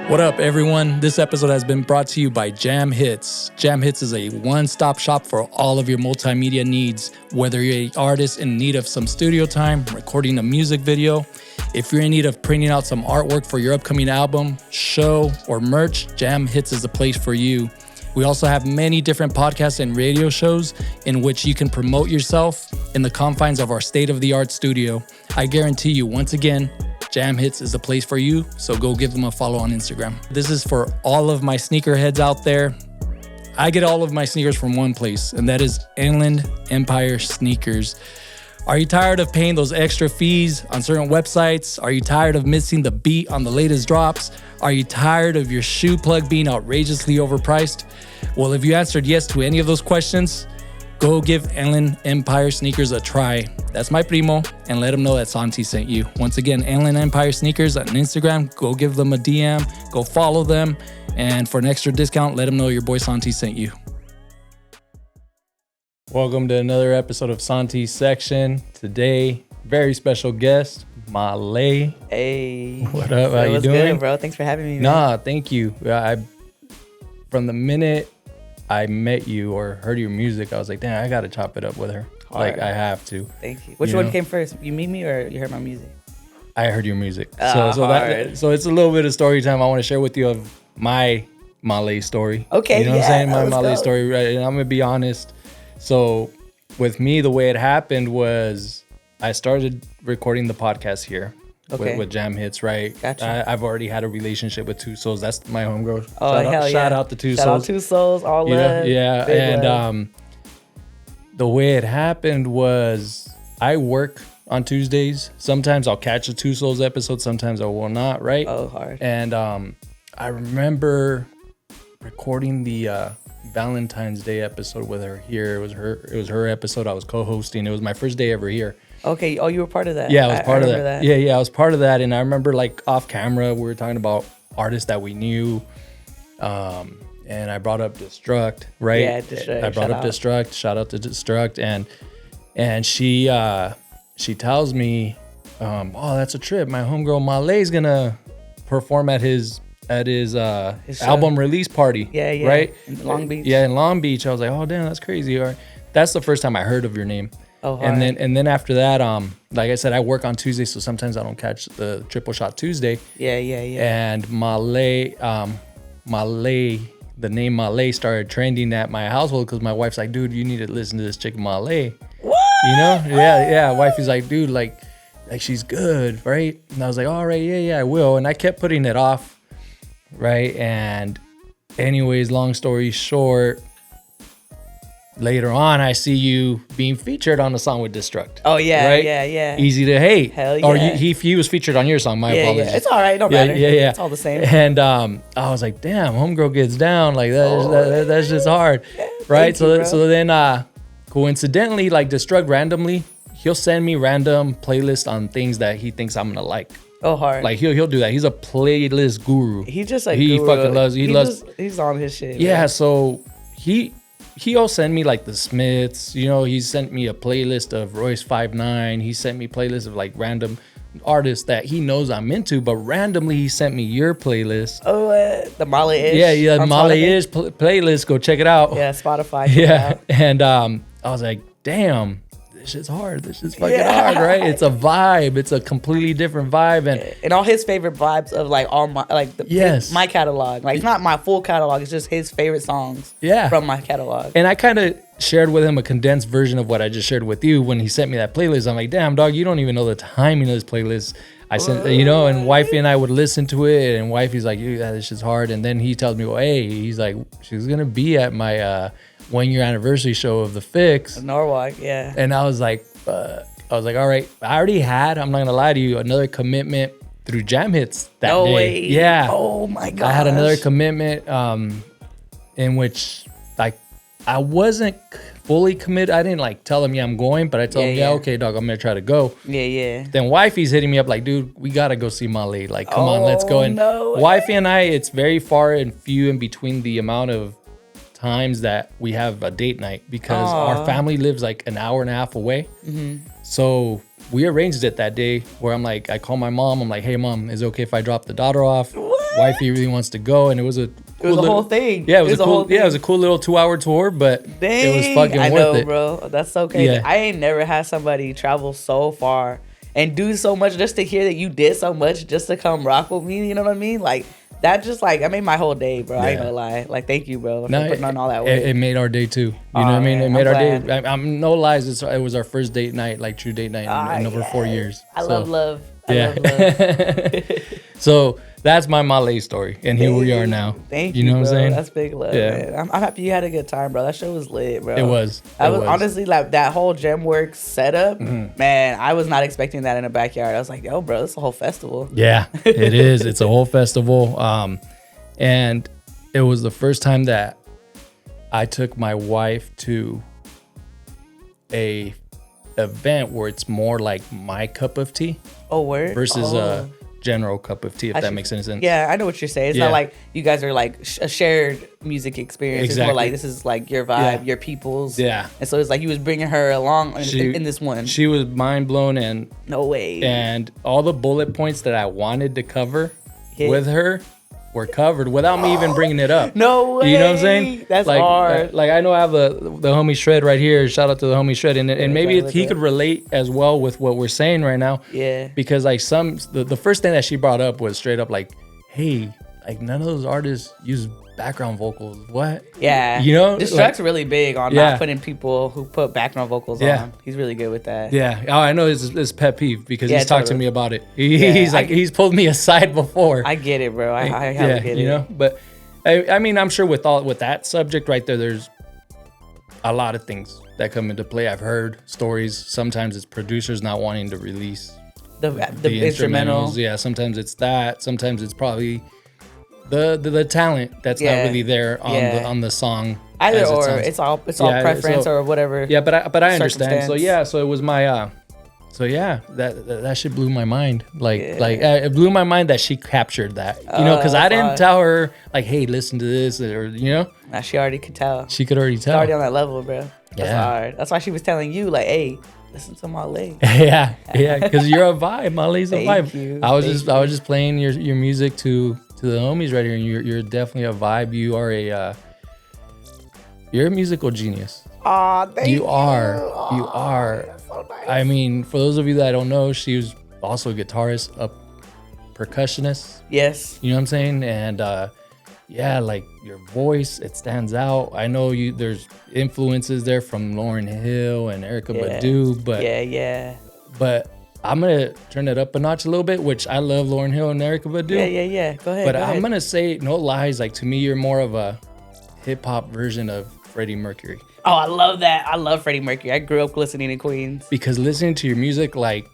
What up, everyone? This episode has been brought to you by Jamhitz. Jamhitz is a one-stop shop for all of your multimedia needs, whether you're an artist in need of some studio time, recording a music video, if you're in need of printing out some artwork for your upcoming album, show, or merch, Jamhitz is the place for you. We also have many different podcasts and radio shows in which you can promote yourself in the confines of our state-of-the-art studio. I guarantee you, once again, Jamhitz is the place for you, so go give them a follow on Instagram. This is for all of my sneakerheads out there. I get all of my sneakers from one place, and that is Inland Empire Sneakers. Are you tired of paying those extra fees on certain websites? Are you tired of missing the beat on the latest drops? Are you tired of your shoe plug being outrageously overpriced? Well, if you answered yes to any of those questions, go give Inland Empire Sneakers a try. That's my primo, and let him know that Santi sent you. Once again, Inland Empire Sneakers on Instagram. Go give them a DM, go follow them, and for an extra discount, let them know your boy Santi sent you. Welcome to another episode of Santi's Section. Today, very special guest, Mahlleh. Hey. What up? How you doing? Good, bro. Thanks for having me, man. Nah, thank you. From the minute I met you or heard your music, I was like, damn, I gotta chop it up with her. Like, I have to. Thank you. Which one came first? You meet me or you heard my music? I heard your music. So it's a little bit of story time I want to share with you of my Mahlleh story. Okay, you know what I'm saying? My Mahlleh story, right? And I'm gonna be honest. So with me, the way it happened was I started recording the podcast here. Okay. With Jamhitz, right? Gotcha. I've already had a relationship with Two Souls. That's my homegirl. Oh, Shout out to Two Souls. Shout out Two Souls, all love. Yeah. And the way it happened was I work on Tuesdays. Sometimes I'll catch a Two Souls episode. Sometimes I will not, right? Oh, hard. And I remember recording the Valentine's Day episode with her here. It was her episode. I was co-hosting. It was my first day ever here. Okay. Oh, you were part of that. Yeah, I was part of that. Yeah, I was part of that. And I remember like off camera, we were talking about artists that we knew. And I brought up Destruct, right? Yeah, Destruct. I brought up Destruct. Shout out to Destruct. And she tells me, oh, that's a trip. My homegirl Mahlleh is gonna perform at his album release party. Yeah. Right? In Long Beach. Yeah, in Long Beach. I was like, oh damn, that's crazy. All right. That's the first time I heard of your name. Oh, hard. And then after that, like I said, I work on Tuesday, so sometimes I don't catch the Triple Shot Tuesday. Yeah. And Mahlleh, the name Mahlleh started trending at my household because my wife's like, dude, you need to listen to this chick Mahlleh. What? You know? Yeah. Wifey's like, dude, like she's good, right? And I was like, all right, yeah, I will. And I kept putting it off, right? And anyways, long story short, later on, I see you being featured on a song with Destruct. Oh, yeah, right? yeah. Easy to Hate. Hell yeah. Or he was featured on your song. My apologies. Yeah. It's all right. Don't matter. Yeah. It's all the same. And I was like, damn, homegirl gets down. Like, that's just hard. Yeah, right? so then coincidentally, like Destruct randomly, he'll send me random playlists on things that he thinks I'm going to like. Oh, hard. Like he'll do that. He's a playlist guru. He's just like he guru. fucking loves. He's on his shit. Yeah. Man. So he'll send me like the Smiths. You know, he sent me a playlist of Royce 5'9". He sent me playlists of like random artists that he knows I'm into. But randomly, he sent me your playlist. Oh, the Mahlleh-ish. Yeah. Mahlleh-ish playlist. Go check it out. Yeah, Spotify. Yeah. And I was like, damn. This shit's hard. This shit's fucking hard, right? It's a vibe. It's a completely different vibe, and all his favorite vibes of like all my my catalog. Like it's not my full catalog. It's just his favorite songs. From my catalog. And I kind of shared with him a condensed version of what I just shared with you when he sent me that playlist. I'm like, damn, dog, you don't even know the timing of this playlist. I sent, and wifey and I would listen to it, and wifey's like, yeah, this shit's hard. And then he tells me, well, hey, he's like, she's gonna be at my 1 year anniversary show of The Fix. Norwalk, yeah. And I was like, all right, I already had, I'm not gonna lie to you, another commitment through Jamhitz that day. No way. Yeah. Oh my God. I had another commitment in which like I wasn't fully committed. I didn't like tell him, yeah, I'm going, but I told him, okay, dog, I'm gonna try to go. Yeah. Then wifey's hitting me up like, dude, we gotta go see Mahlleh. Like, come on, let's go. And no wifey and I, it's very far and few in between the amount of times that we have a date night because our family lives like an hour and a half away. So we arranged it that day where I'm like, I call my mom. I'm like, hey, mom, is it okay if I drop the daughter off? What? wifey really wants to go, and it was a whole thing. Yeah, it was a cool little 2-hour tour, but it was fucking worth it, bro. That's so crazy. Yeah. I ain't never had somebody travel so far and do so much just to hear that you did so much just to come rock with me. You know what I mean? Like that just like I made my whole day, bro. I ain't gonna lie. Like thank you, bro, for putting on all that work. It made our day too. You know what I mean? It made our day. I'm no lies. It was our first date night, like true date night in over 4 years. I love love. I love love. So that's my Mahlleh story, and here we are now. Thank you, know bro. What I'm saying? That's big love, man. I'm happy you had a good time, bro. That show was lit, bro. It was. Honestly like that whole Jamworks setup, man, I was not expecting that in a backyard. I was like, yo, bro, this is a whole festival. Yeah, it is. It's a whole festival. And it was the first time that I took my wife to a event where it's more like my cup of tea. Oh, word? Versus a general cup of tea, if that makes any sense. Yeah, I know what you're saying. It's not like you guys are like a shared music experience. Exactly. It's more like this is like your vibe, your people's. Yeah. And so it's like he was bringing her along in this one. She was mind blown, and no way. And all the bullet points that I wanted to cover with her were covered without me even bringing it up. No way. You know what I'm saying? That's hard. Like I know I have the homie Shred right here. Shout out to the homie Shred. And maybe he could relate as well with what we're saying right now. Yeah. Because like the first thing that she brought up was straight up like, hey, like none of those artists use background vocals. What? Yeah. You know? Distract's really big on not putting people who put background vocals on. He's really good with that. Yeah. Oh, I know it's pet peeve because he's talked to me about it. He's pulled me aside before. I get it, bro. I get it. You know? But I mean, I'm sure with that subject right there's a lot of things that come into play. I've heard stories. Sometimes it's producers not wanting to release the instrumentals. Yeah. Sometimes it's that. Sometimes it's probably the talent that's not really there on the song. Either or, it's all preference or whatever. Yeah, but I understand. So it was my that shit blew my mind. It blew my mind that she captured that. You know, because I didn't tell her like, hey, listen to this, or you know. Nah, she already could tell. She could already tell. She's already on that level, bro. That's hard. That's why she was telling you like, hey, listen to Mahlleh. yeah, because you're a vibe. Mahlleh's a vibe. You. I was just playing your music to the homies right here, and you're definitely a vibe. You are you're a musical genius. Aw, thank you. You are. That's so nice. I mean, for those of you that don't know, she was also a guitarist, a percussionist. Yes. You know what I'm saying? And like your voice, it stands out. I know there's influences there from Lauryn Hill and Erykah Badu, but but I'm gonna turn it up a notch a little bit, which I love Lauryn Hill and Erykah Badu. Yeah. Go ahead. But I'm gonna say, no lies, like to me, you're more of a hip hop version of Freddie Mercury. Oh, I love that. I love Freddie Mercury. I grew up listening to Queens. Because listening to your music, like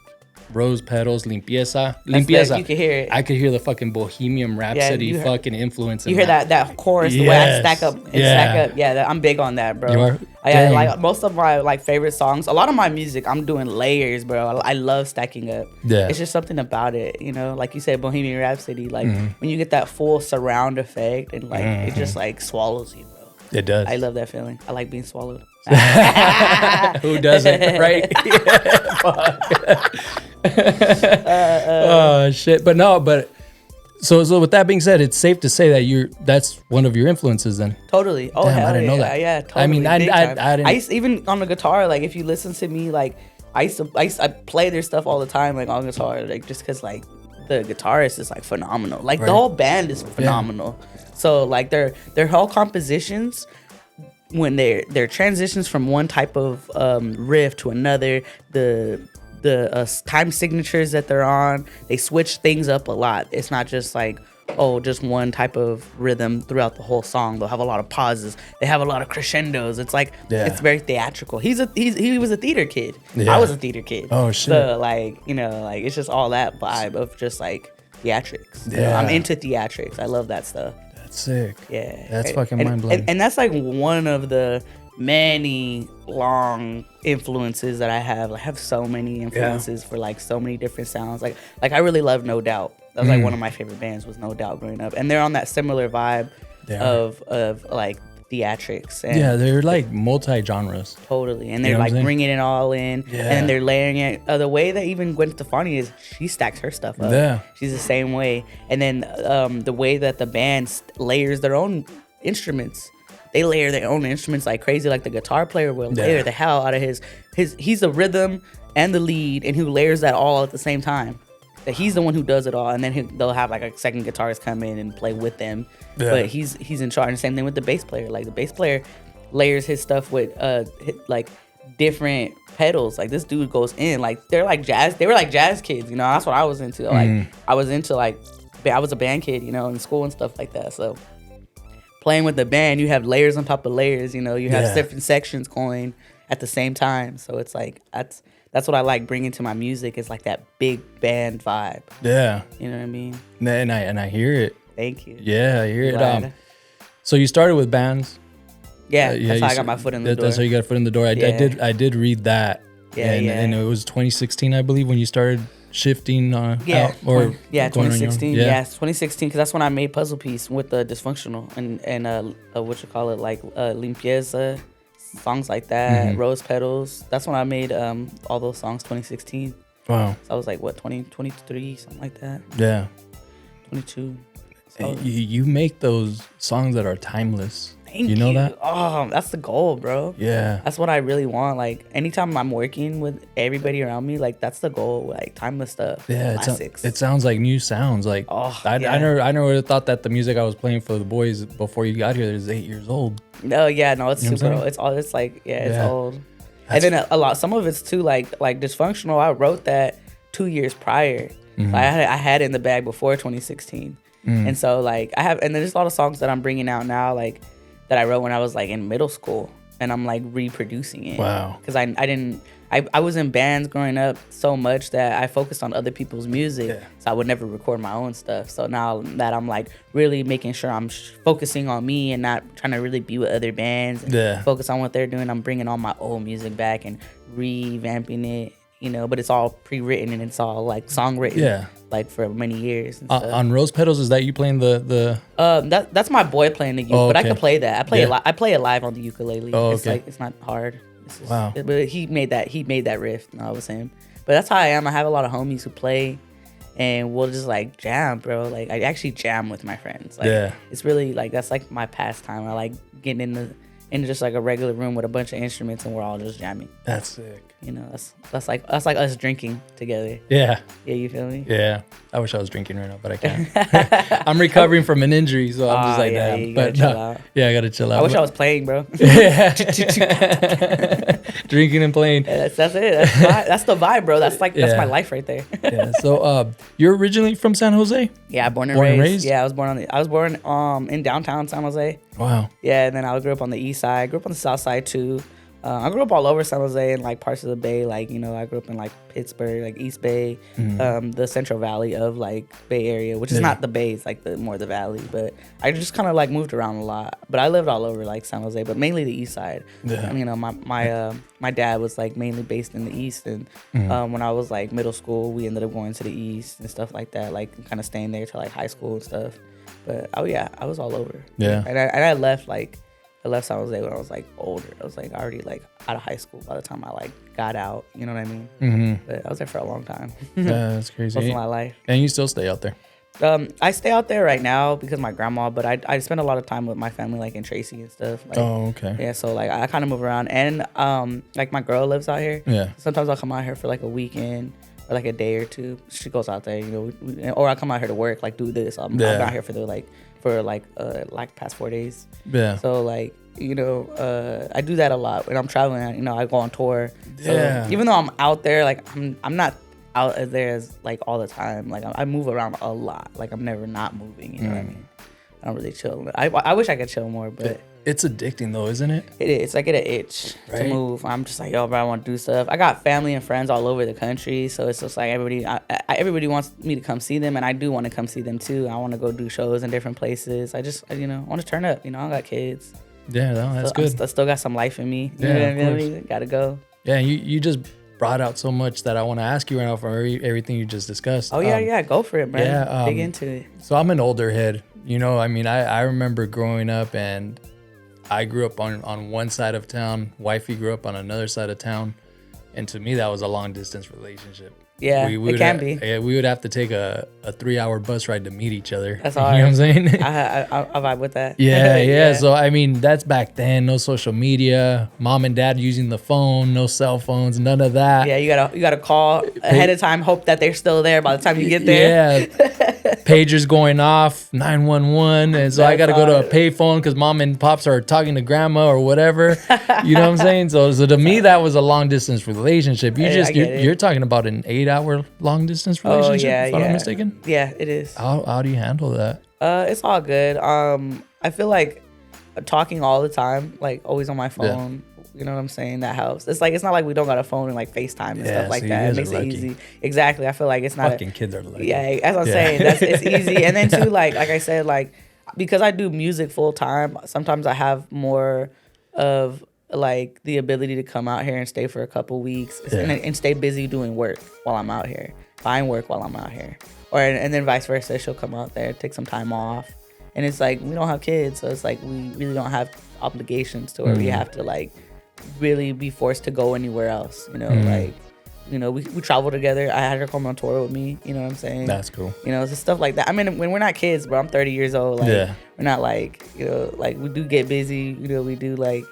Rose Petals, Limpieza, you can hear it. I could hear the fucking Bohemian Rhapsody fucking influence. You hear that chorus, the way I stack up. Yeah, I'm big on that, bro. You are? Like most of my like favorite songs, a lot of my music, I'm doing layers, bro. I love stacking up. Yeah. It's just something about it, you know. Like you said, Bohemian Rhapsody, like when you get that full surround effect and like it just like swallows you, bro. It does. I love that feeling. I like being swallowed. Who doesn't, right? Oh shit! But so with that being said, it's safe to say that that's one of your influences then. Totally. Oh, damn, hell I didn't know that. Yeah, totally. I mean, I didn't. I used to, even on the guitar, like if you listen to me, like I play their stuff all the time, like on guitar, like just because like the guitarist is like phenomenal. Like the whole band is phenomenal. Yeah. So like their whole compositions, when they're transitions from one type of riff to another, the time signatures that they're on, they switch things up a lot. It's not just like, just one type of rhythm throughout the whole song. They'll have a lot of pauses. They have a lot of crescendos. It's like it's very theatrical. He was a theater kid. Yeah. I was a theater kid. Oh shit. So like, you know, like it's just all that vibe of just like theatrics. Yeah. I'm into theatrics. I love that stuff. Sick. Yeah. That's fucking mind blowing. And that's like one of the many long influences that I have. I have so many influences for like so many different sounds. Like I really love No Doubt. That was like one of my favorite bands was No Doubt growing up. And they're on that similar vibe of like theatrics. And yeah, they're like multi-genres. totally. And they're know what I'm like saying? bringing it all in. Yeah. And then they're layering it. The way that even Gwen Stefani is, she stacks her stuff up. Yeah. She's the same way. And then the way that the band layers their own instruments. They layer their own instruments like crazy. Like the guitar player will layer the hell out of his. He's the rhythm and the lead, and who layers that all at the same time. That he's the one who does it all, and then they'll have like a second guitarist come in and play with them. Yeah. But he's in charge. And same thing with the bass player. Like the bass player layers his stuff with like different pedals. Like this dude goes in. Like they're like jazz. They were like jazz kids. You know, that's what I was into. Like I was into like I was a band kid. You know, in school and stuff like that. So playing with the band, you have layers on top of layers. You know, you have different sections going at the same time. So it's like that's what I like bringing to my music, is like that big band vibe. Yeah. You know what I mean? And I hear it. Thank you. Yeah, I hear it. Glad. So you started with bands. Yeah, that's how I got my foot in the door. That's how you got a foot in the door. I did read that. Yeah, and it was 2016, I believe, when you started shifting out, or 2016. Yeah, Yeah, 2016, because that's when I made Puzzle Piece with the Dysfunctional and what you call it, like Limpieza, songs like that, Rose Petals. That's when I made all those songs, 2016. Wow. So I was like, what, 23, something like that? Yeah. 22. So you make those songs that are timeless. Thank you know that? Oh, that's the goal, bro. Yeah. That's what I really want. Like, anytime I'm working with everybody around me, like, that's the goal. Like, timeless stuff. Yeah, classics. it sounds like new sounds. Like, I never would have thought that the music I was playing for the boys before you got here is 8 years old. No, yeah, no, it's you know super old. It's all, it's like, it's old. That's and then a lot, some of it's too, like Dysfunctional, I wrote that 2 years prior. Mm-hmm. I had it in the bag before 2016. And so, like, and there's a lot of songs that I'm bringing out now, like, that I wrote when I was like in middle school, and I'm like reproducing it. Wow. Because I was in bands growing up so much that I focused on other people's music, so I would never record my own stuff. So now that I'm like really making sure I'm focusing on me and not trying to really be with other bands and focus on what they're doing, I'm bringing all my old music back and revamping it, you know, but it's all pre-written and it's all like songwritten, like for many years. And on Rose Petals, is that you playing the? That's my boy playing the uke, but I can play that. I play it live on the ukulele. It's like, it's not hard. Wow. But he made that riff. No, it was him. But that's how I am. I have a lot of homies who play, and we'll just like jam, bro. Like I actually jam with my friends. Like, it's really like, that's like my pastime. I like getting in just like a regular room with a bunch of instruments, and we're all just jamming. That's sick. You know, that's like us drinking together. Yeah. Yeah, you feel me? Yeah. I wish I was drinking right now, but I can't. I'm recovering from an injury, so I'm just like that. But I gotta chill out. I wish I was playing, bro. Drinking and playing. Yeah, that's it. That's the vibe, bro. That's my life right there. So you're originally from San Jose? Yeah, born and raised. Yeah, I was born in downtown San Jose. Wow. Yeah, and then I grew up on the east side. I grew up on the south side too. I grew up all over San Jose and like parts of the Bay. Like, you know, I grew up in like Pittsburgh, like East Bay, the Central Valley of like Bay Area, which is not the Bay, it's like more the Valley. But I just kind of like moved around a lot. But I lived all over like San Jose, but mainly the East side. Yeah. And, you know, my dad was like mainly based in the East, and when I was like middle school, we ended up going to the East and stuff like that, like kind of staying there till like high school and stuff. But I was all over. Yeah. And I left San Jose when I was like older. I was like already like out of high school by the time I like got out. You know what I mean? Mm-hmm. But I was there for a long time. That's crazy. Most of my life. And you still stay out there? I stay out there right now because of my grandma, but I spend a lot of time with my family, like in Tracy and stuff. Like, oh, okay. Yeah, so like I kind of move around, and like my girl lives out here. Yeah. Sometimes I'll come out here for like a weekend or like a day or two. She goes out there, you know, or I come out here to work, like do this. I'm out here for the past 4 days. Yeah. So like, you know, I do that a lot when I'm traveling. You know, I go on tour. So even though I'm out there, like I'm not out there as like all the time. Like I move around a lot. Like I'm never not moving. You know what I mean? I don't really chill. I wish I could chill more, but it's addicting though, isn't it? It is. I get an itch to move. I'm just like, yo, bro, I want to do stuff. I got family and friends all over the country, so it's just like everybody wants me to come see them, and I do want to come see them too. I want to go do shows in different places. I just, you know, want to turn up. You know, I got kids. Yeah, no, that's good. I still got some life in me. You know what I mean? Gotta go. Yeah, you just brought out so much that I want to ask you right now from everything you just discussed. Oh yeah, go for it, man. Yeah, dig into it. So I'm an older head. You know, I mean, I remember growing up, and I grew up on one side of town. Wifey grew up on another side of town. And to me, that was a long distance relationship. Yeah, it can be. Yeah, we would have to take a 3-hour bus ride to meet each other. That's hard. You know what I'm saying? I vibe with that. Yeah. So, I mean, that's back then. No social media. Mom and dad using the phone. No cell phones. None of that. Yeah, you gotta call ahead of time. Hope that they're still there by the time you get there. Yeah. Pagers going off, 911. And so I got to go to a payphone because mom and pops are talking to grandma or whatever. You know what I'm saying? So to me, that was a long distance relationship. You're talking about an 8-hour long distance relationship, if I'm not mistaken? Yeah, it is. How do you handle that? It's all good. I feel like talking all the time, like always on my phone. You know what I'm saying? That helps. It's like, it's not like we don't got a phone and like FaceTime and stuff like that. It makes it easy. Exactly. I feel like it's not. Fucking kids are lucky. Yeah, as I'm saying, it's easy. And then too, like I said, like because I do music full time, sometimes I have more of like the ability to come out here and stay for a couple weeks and stay busy doing work while I'm out here, find work while I'm out here, and then vice versa. She'll come out there, take some time off, and it's like we don't have kids, so it's like we really don't have obligations to where we have to like really be forced to go anywhere else. You know, like you know we travel together. I had her come on tour with me. You know what I'm saying? That's cool. You know, it's stuff like that. I mean, when we're not kids, bro, I'm 30 years old. Like we're not like, you know, like we do get busy. You know, we do like.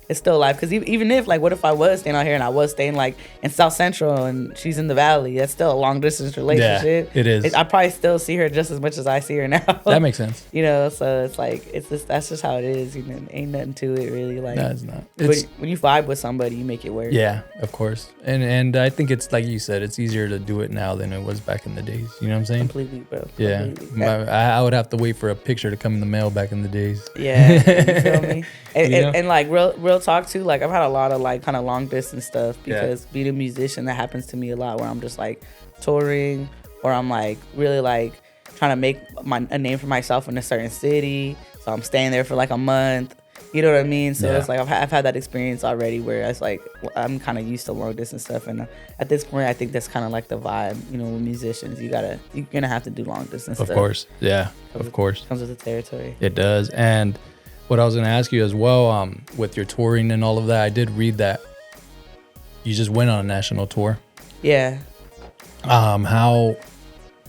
It's still life, because even if like, what if I was staying out here and I was staying like in South Central and she's in the Valley? That's still a long distance relationship. Yeah, it is. I probably still see her just as much as I see her now. That makes sense. You know, so it's like that's just how it is. You know, ain't nothing to it really. Like no, it's not. But when you vibe with somebody, you make it work. Yeah, of course. And I think it's like you said, it's easier to do it now than it was back in the days. You know what I'm saying? Completely, bro. Yeah. Completely. I would have to wait for a picture to come in the mail back in the days. Yeah, you feel me? And like real talk too. Like I've had a lot of like kind of long distance stuff because being a musician, that happens to me a lot where I'm just like touring or I'm like really like trying to make a name for myself in a certain city. So I'm staying there for like a month. You know what I mean? So it's like I've had that experience already where it's like I'm kind of used to long distance stuff, and at this point I think that's kind of like the vibe. You know, with musicians, you're gonna have to do long distance stuff. Of course, yeah, of course. Comes with the territory. It does. And what I was gonna ask you as well, with your touring and all of that, I did read that you just went on a national tour. Yeah. How?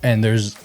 And there's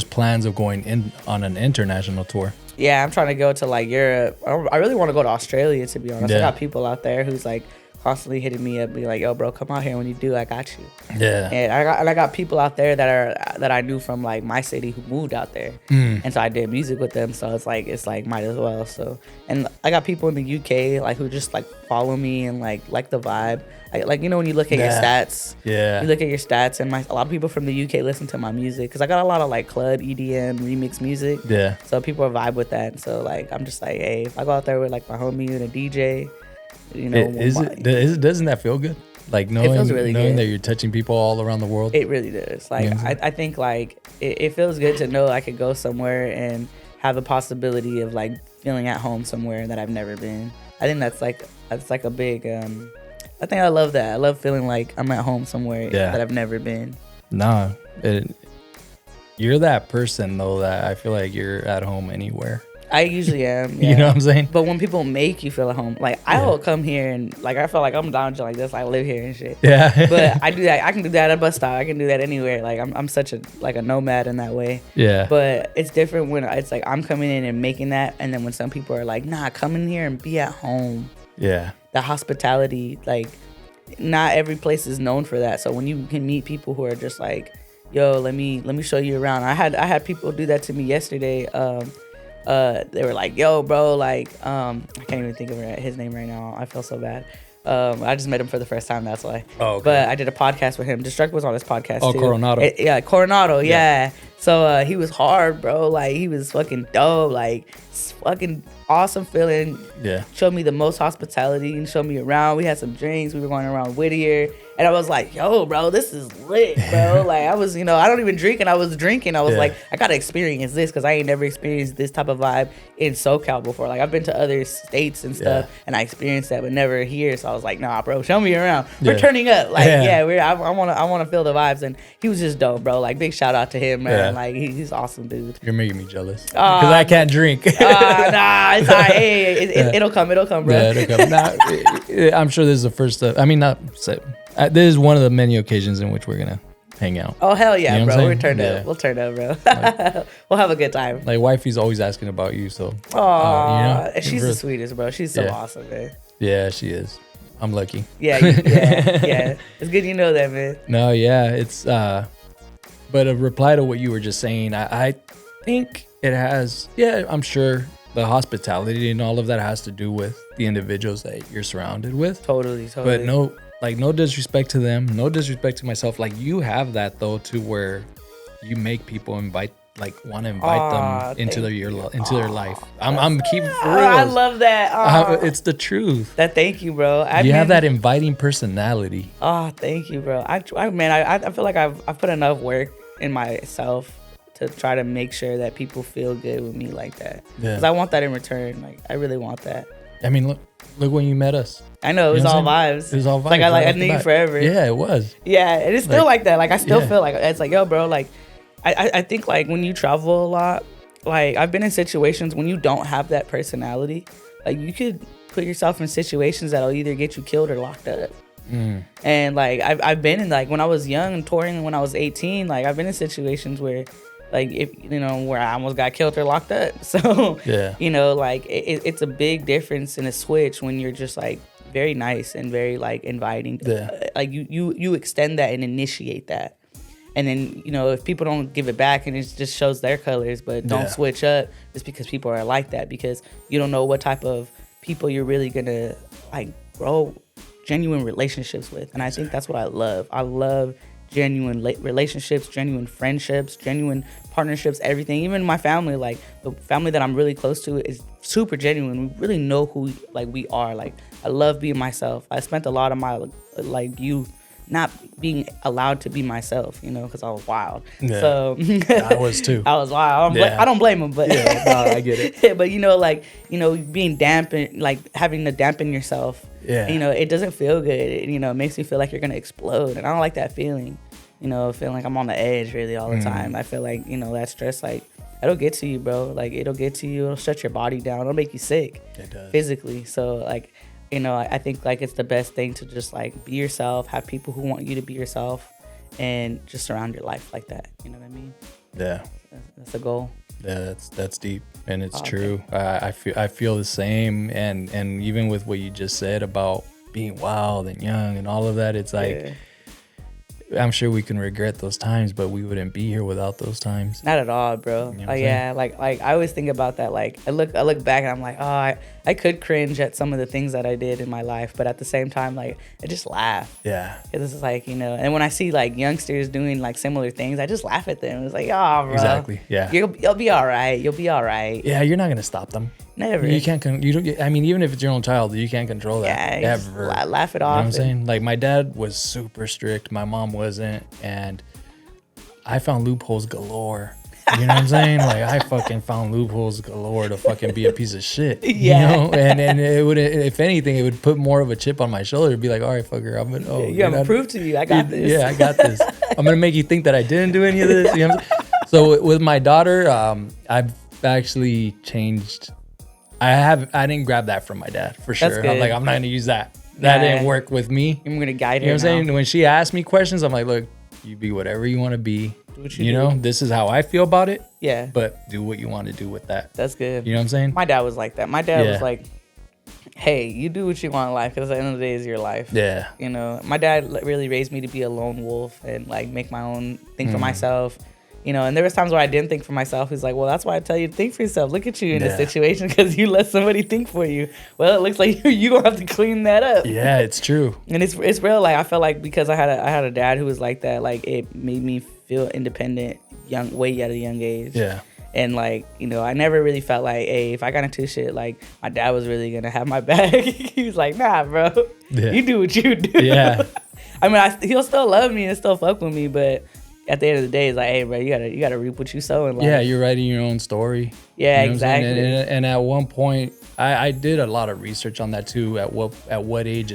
plans of going in on an international tour. Yeah, I'm trying to go to like Europe. I really want to go to Australia, to be honest. Yeah. I got people out there who's like constantly hitting me up, be like, "Yo, bro, come out here. When you do, I got you." Yeah. And I got people out there that I knew from like my city who moved out there, and so I did music with them. So it's like might as well. So and I got people in the UK like who just like follow me and like the vibe. Like you know when you look at your stats, you look at your stats, and a lot of people from the UK listen to my music because I got a lot of like club EDM remix music. Yeah. So people vibe with that. So like I'm just like, hey, if I go out there with like my homie and a DJ, you know, doesn't that feel good? Like knowing that you're touching people all around the world. It really does. Like I think like it feels good to know I could go somewhere and have the possibility of like feeling at home somewhere that I've never been. I think that's like a big. I think I love that. I love feeling like I'm at home somewhere that I've never been. Nah, you're that person though that I feel like you're at home anywhere. I usually am. Yeah. You know what I'm saying? But when people make you feel at home, like I'll come here and like I feel like I'm down like this. I live here and shit. Yeah. But I do that. I can do that at a bus stop. I can do that anywhere. Like I'm such a nomad in that way. Yeah. But it's different when it's like I'm coming in and making that, and then when some people are like, nah, come in here and be at home. Yeah. The hospitality, like not every place is known for that. So when you can meet people who are just like, yo, let me show you around. I had people do that to me yesterday. They were like, yo, bro, like, I can't even think of his name right now. I feel so bad. I just met him for the first time, that's why. Oh, okay. But I did a podcast with him. Destruct was on his podcast too. Coronado. Coronado, yeah. So he was hard, bro. Like, he was fucking dope. Like, fucking awesome feeling. Yeah. Showed me the most hospitality and showed me around. We had some drinks. We were going around Whittier. And I was like, yo, bro, this is lit, bro. Like, I was, I don't even drink, and I was drinking. I was like, I got to experience this because I ain't never experienced this type of vibe in SoCal before. Like, I've been to other states and stuff, and I experienced that, but never here. So I was like, nah, bro, show me around. We're turning up. Like, I want to feel the vibes. And he was just dope, bro. Like, big shout out to him, man. Like, he's awesome, dude. You're making me jealous because I can't drink. Nah, it's all right. Hey, it'll come, bro. Yeah, it'll come. I'm sure this is the first. I mean, not. This is one of the many occasions in which we're gonna hang out. Oh hell yeah, you know bro! We'll turn up. We'll turn up, bro. We'll have a good time. Like wifey's always asking about you, so. Oh, she's the sweetest, bro. She's so awesome, man. Yeah, she is. I'm lucky. Yeah. It's good you know that, man. No, yeah, it's. But a reply to what you were just saying, I think it has. Yeah, I'm sure the hospitality and all of that has to do with the individuals that you're surrounded with. Totally. But no disrespect to them, no disrespect to myself. Like you have that though, to where you make people want to invite them into their life. I'm keeping for real. I love that. It's the truth. Thank you, bro. You have that inviting personality. Oh, thank you, bro. I feel like I've put enough work in myself to try to make sure that people feel good with me like that. Because I want that in return. Like I really want that. I mean, look when you met us. I know it was all vibes. It was all vibes. Like I knew you forever. Yeah, it was. Yeah, and it's still like that. Like I still feel like it's like, yo, bro. Like I think like when you travel a lot, like I've been in situations when you don't have that personality, like you could put yourself in situations that'll either get you killed or locked up. And like I've been in, like when I was young and touring when I was 18, like I've been in situations where like where I almost got killed or locked up. So like it's a big difference in a switch when you're just like very nice and very like inviting. Like you extend that and initiate that. And then, if people don't give it back and it just shows their colors, but don't switch up just because people are like that, because you don't know what type of people you're really going to like grow genuine relationships with. And I think that's what I love. I love genuine relationships, genuine friendships, genuine partnerships, everything. Even my family, like the family that I'm really close to is super genuine. We really know who like we are. Like I love being myself. I spent a lot of my like youth not being allowed to be myself, because I was wild. Yeah. So I was too. I was wild. I don't blame him, but I get it. But being dampened, like having to dampen yourself. Yeah. It doesn't feel good. It makes me feel like you're gonna explode, and I don't like that feeling. Feeling like I'm on the edge really all the time. I feel like that stress, like it'll get to you, bro. Like it'll get to you. It'll shut your body down. It'll make you sick. It does. Physically. So like. I think like it's the best thing to just like be yourself, have people who want you to be yourself, and just surround your life like that. You know what I mean? Yeah. That's a goal. Yeah, that's deep, and it's true. I feel the same, and even with what you just said about being wild and young and all of that, it's like I'm sure we can regret those times, but we wouldn't be here without those times. Not at all, bro. You know like I always think about that. Like I look back and I'm like, oh, I could cringe at some of the things that I did in my life, but at the same time, like I just laugh. Yeah. Because it's like, and when I see like youngsters doing like similar things, I just laugh at them. It's like, oh, bro. Exactly. Yeah. You'll be all right. You'll be all right. Yeah, you're not gonna stop them. Never. You can't. I mean, even if it's your own child, you can't control that. Yeah. Ever. Laugh it off. You know what I'm saying? Like my dad was super strict. My mom wasn't, and I found loopholes galore. You know what I'm saying? Like I fucking found loopholes galore to fucking be a piece of shit. Yeah. And it would, if anything, it would put more of a chip on my shoulder. It'd be like, all right, fucker, I'm gonna. Oh, yeah, I'm gonna prove to you, I got this. Yeah, I got this. I'm gonna make you think that I didn't do any of this. You know what I'm saying? So with my daughter, I've actually changed. I didn't grab that from my dad for sure. I'm like, I'm not gonna use that. That didn't work with me. I'm gonna guide her. You know what I'm saying? When she asked me questions, I'm like, look, you be whatever you want to be. Do what you do. This is how I feel about it. Yeah. But do what you want to do with that. That's good. You know what I'm saying? My dad was like that. My dad was like, hey, you do what you want in life, because at the end of the day, it's your life. Yeah. My dad really raised me to be a lone wolf and like make my own, think for myself. And there was times where I didn't think for myself. He's like, well, that's why I tell you to think for yourself. Look at you in this situation, because you let somebody think for you. Well, it looks like you gonna have to clean that up. Yeah, it's true. And it's real. Like I felt like because I had a dad who was like that, like it made me feel independent way at a young age. Yeah. And like, I never really felt like, hey, if I got into shit, like my dad was really gonna have my back. He was like, nah, bro, you do what you do. Yeah. I mean, he'll still love me and still fuck with me, but at the end of the day, it's like, hey, bro, you gotta reap what you sow in life. Yeah, you're writing your own story. Yeah, exactly. And at one point, I did a lot of research on that too. At what age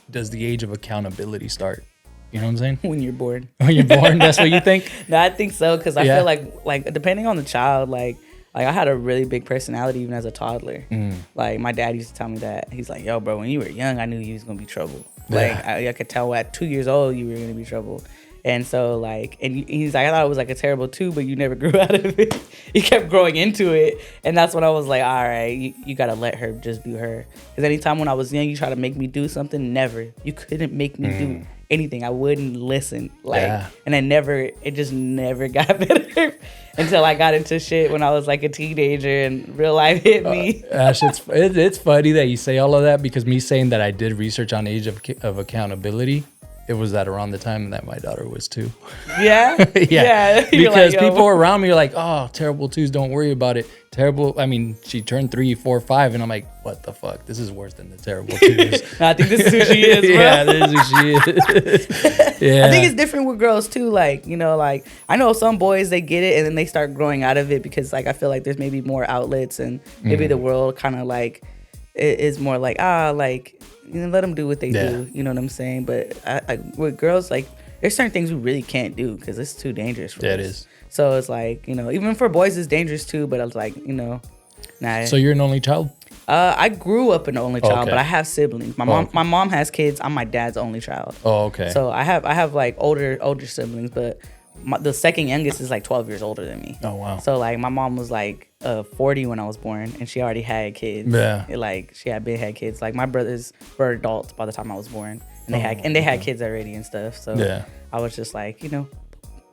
does the age of accountability start? You know what I'm saying? When you're born. When you're born, that's what you think? No, I think so, because I feel like depending on the child, like Like, I had a really big personality even as a toddler. Like, my dad used to tell me that. He's like, yo, bro, when you were young, I knew you was going to be trouble. Like, I could tell at 2 years old you were going to be trouble. And so, like, and he's like, I thought it was, like, a terrible too, but you never grew out of it. You kept growing into it. And that's when I was like, all right, you got to let her just do her. Because anytime when I was young, you try to make me do something, never. You couldn't make me do anything. I wouldn't listen. Like, and it just never got better until I got into shit when I was like a teenager and real life hit me. Ash, it's funny that you say all of that, because me saying that I did research on age of accountability, it was at around the time that my daughter was 2. Yeah? Yeah. like, Because people around me are like, oh, terrible 2s, don't worry about it. Terrible, I mean, she turned 3, 4, 5, and I'm like, what the fuck? This is worse than the terrible 2s. I think this is who she is, bro. Yeah, this is who she is. Yeah. I think it's different with girls too. Like, you know, like, I know some boys, they get it and then they start growing out of it because, like, I feel like there's maybe more outlets and maybe the world kind of like is more like, like, you know, let them do what they do. You know what I'm saying? But with girls, like, there's certain things we really can't do because it's too dangerous for us. It is. So it's like, you know, even for boys, it's dangerous too. But I was like, you know, nah. So you're an only child? I grew up an only child, but I have siblings. My mom has kids. I'm my dad's only child. Oh, okay. So I have like older siblings, but the second youngest is like 12 years older than me. Oh, wow. So like my mom was like 40 when I was born, and she already had kids. Yeah. Like she had had kids. Like my brothers were adults by the time I was born, and they had kids already and stuff. So I was just like, you know.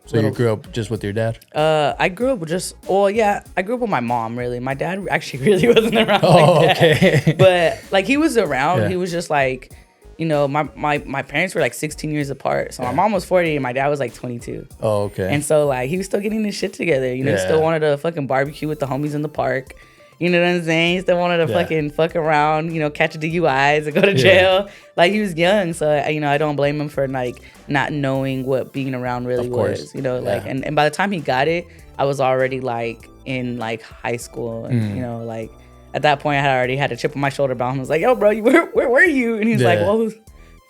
So you grew up just with your dad? I grew up I grew up with my mom, really. My dad actually really wasn't around like that. Okay. But like he was around. Yeah. He was just like, you know, my parents were like 16 years apart. So my mom was 40 and my dad was like 22. Oh, okay. And so like he was still getting his shit together. You know, he still wanted to fucking barbecue with the homies in the park. You know what I'm saying? He still wanted to fucking fuck around, you know, catch DUIs and go to jail. Like, he was young, so, you know, I don't blame him for, like, not knowing what being around really was. You know, like, and by the time he got it, I was already, like, in, like, high school. And, you know, like, at that point, I had already had a chip on my shoulder about him. I was like, yo, bro, where were you? And he was like, well,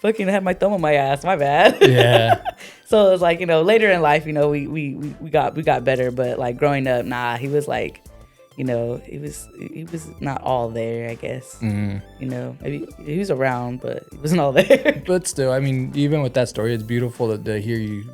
fucking had my thumb on my ass. My bad. Yeah. So it was like, you know, later in life, you know, we got better. But, like, growing up, nah, he was, like, you know, he was not all there, I guess. You know, maybe he was around, but he wasn't all there. But still, I mean, even with that story, it's beautiful to hear you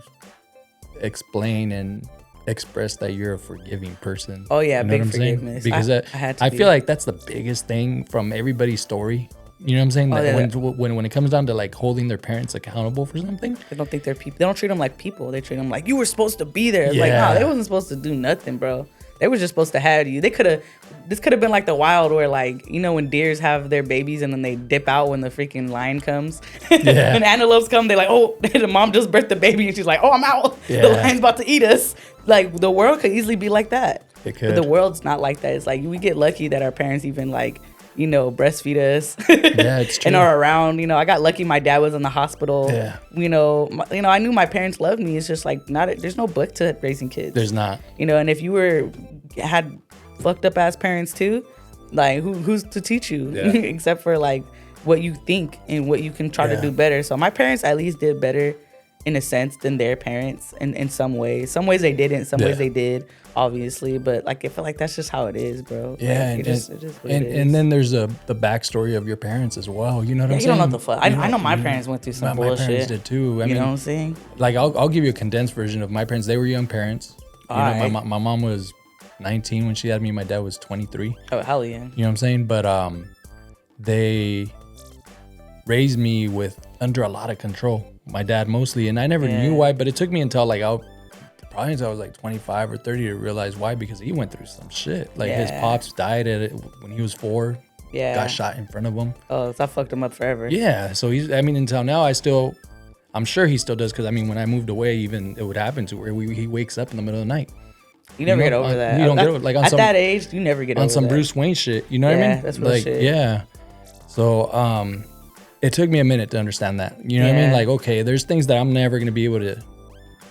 explain and express that you're a forgiving person. Oh yeah, you know big what I'm forgiveness. Saying? Because I feel like that's the biggest thing from everybody's story. You know what I'm saying? That when it comes down to like holding their parents accountable for something, they don't think they're people. They don't treat them like people. They treat them like you were supposed to be there. It's like, nah, they wasn't supposed to do nothing, bro. They were just supposed to have you. This could have been like the wild where, like, you know, when deers have their babies and then they dip out when the freaking lion comes. When antelopes come, they're like, oh, the mom just birthed the baby and she's like, oh, I'm out. The lion's about to eat us. Like, the world could easily be like that. It could. But the world's not like that. It's like we get lucky that our parents even, like, you know, breastfeed us. Yeah, it's true. And are around. You know, I got lucky my dad was in the hospital. Yeah. You know, I knew my parents loved me. It's just like there's no book to raising kids. There's not. You know, and if you had fucked up ass parents too, like who's to teach you except for like what you think and what you can try to do better. So my parents at least did better in a sense than their parents in some ways. Some ways they didn't, some ways they did, obviously, but like I feel like that's just how it is, bro. Yeah, like, and then there's the backstory of your parents as well. You know what I'm saying? You don't know the fuck. I know my parents went through some bullshit. My parents did too. I mean, know what I'm saying? Like I'll give you a condensed version of my parents. They were young parents. You know, my mom was 19 when she had me. My dad was 23. Oh, hell yeah. You know what I'm saying? But they raised me under a lot of control. My dad mostly, and I never knew why, but it took me until probably until I was like 25 or 30 to realize why, because he went through some shit. Like his pops died when he was 4. Yeah. Got shot in front of him. Oh, so that fucked him up forever. Yeah. So until now, I'm sure he still does, because I mean, when I moved away, even it would happen to where he wakes up in the middle of the night. You never get over that. You don't get over like at that age. You never get over on some that. Bruce Wayne shit. You know what I mean? That's real shit. Yeah. So it took me a minute to understand that. You know what I mean? Like, okay, there's things that I'm never gonna be able to